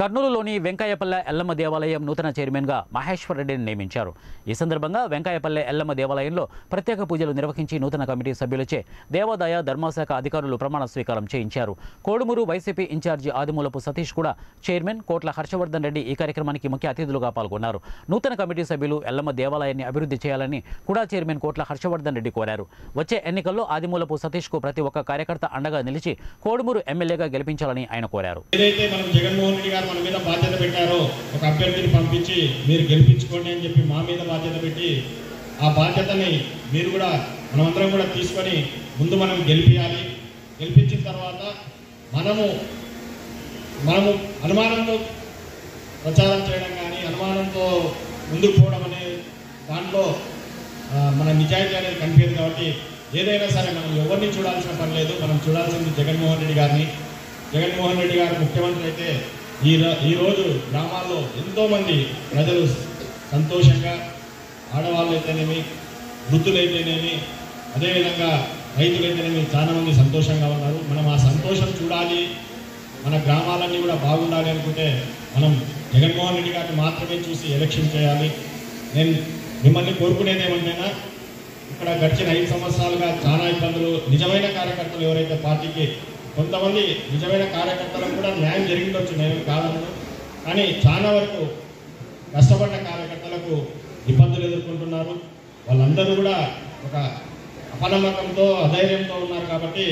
కర్నూలులోని వెంకయ్యపల్లె ఎల్లమ్మ దేవాలయం నూతన చైర్మన్గా మహేశ్వర్ రెడ్డిని నియమించారు. ఈ సందర్భంగా వెంకయ్యపల్లె ఎల్లమ్మ దేవాలయంలో ప్రత్యేక పూజలు నిర్వహించి నూతన కమిటీ సభ్యులచే దేవాదాయ ధర్మశాఖ అధికారులు ప్రమాణ స్వీకారం చేయించారు. కోడుమూరు వైసీపీ ఇన్ఛార్జి ఆదిమూలపు సతీష్ కూడా చైర్మన్ కోట్ల హర్షవర్ధన్ రెడ్డి ఈ కార్యక్రమానికి ముఖ్య అతిథులుగా పాల్గొన్నారు. నూతన కమిటీ సభ్యులు ఎల్లమ్మ దేవాలయాన్ని అభివృద్ధి చేయాలని కూడా చైర్మన్ కోట్ల హర్షవర్ధన్ రెడ్డి కోరారు. వచ్చే ఎన్నికల్లో ఆదిమూలపు సతీష్కు ప్రతి ఒక్క కార్యకర్త అండగా నిలిచి కోడుమూరు ఎమ్మెల్యేగా గెలిపించాలని ఆయన కోరారు. మన మీద బాధ్యత పెట్టారో ఒక అభ్యర్థిని పంపించి మీరు గెలిపించుకోండి అని చెప్పి మా మీద బాధ్యత పెట్టి ఆ బాధ్యతని మీరు కూడా మనమందరం కూడా తీసుకొని ముందు మనం గెలిపించాలి. గెలిపించిన తర్వాత మనము అనుమానంతో ప్రచారం చేయడం కానీ అనుమానంతో ముందుకు పోవడం అనే దాంట్లో మన నిజాయితీ అనేది కనిపించదు. కాబట్టి ఏదైనా సరే మనం ఎవరిని చూడాల్సిన పని లేదు. మనం చూడాల్సింది జగన్మోహన్ రెడ్డి గారిని. జగన్మోహన్ రెడ్డి గారు ముఖ్యమంత్రి అయితే ఈరోజు గ్రామాల్లో ఎంతోమంది ప్రజలు సంతోషంగా, ఆడవాళ్ళు అయితేనేమి, వృద్ధులైతేనేమి, అదేవిధంగా రైతులైతేనేమి చాలామంది సంతోషంగా ఉన్నారు. మనం ఆ సంతోషం చూడాలి, మన గ్రామాలన్నీ కూడా బాగుండాలి అనుకుంటే మనం జగన్మోహన్ రెడ్డి గారిని మాత్రమే చూసి ఎలక్షన్ చేయాలి. నేను మిమ్మల్ని కోరుకునేది ఏమంటేనా, ఇక్కడ గడిచిన 5 సంవత్సరాలుగా చాలా ఇబ్బందులు, నిజమైన కార్యకర్తలు ఎవరైతే పార్టీకి కొంతమంది నిజమైన కార్యకర్తలకు కూడా న్యాయం జరిగిందొచ్చు, నేను కాదను, కానీ చాలా వరకు కష్టపడిన కార్యకర్తలకు ఇబ్బందులు ఎదుర్కొంటున్నారు. వాళ్ళందరూ కూడా ఒక అపనమ్మకంతో, అధైర్యంతో ఉన్నారు. కాబట్టి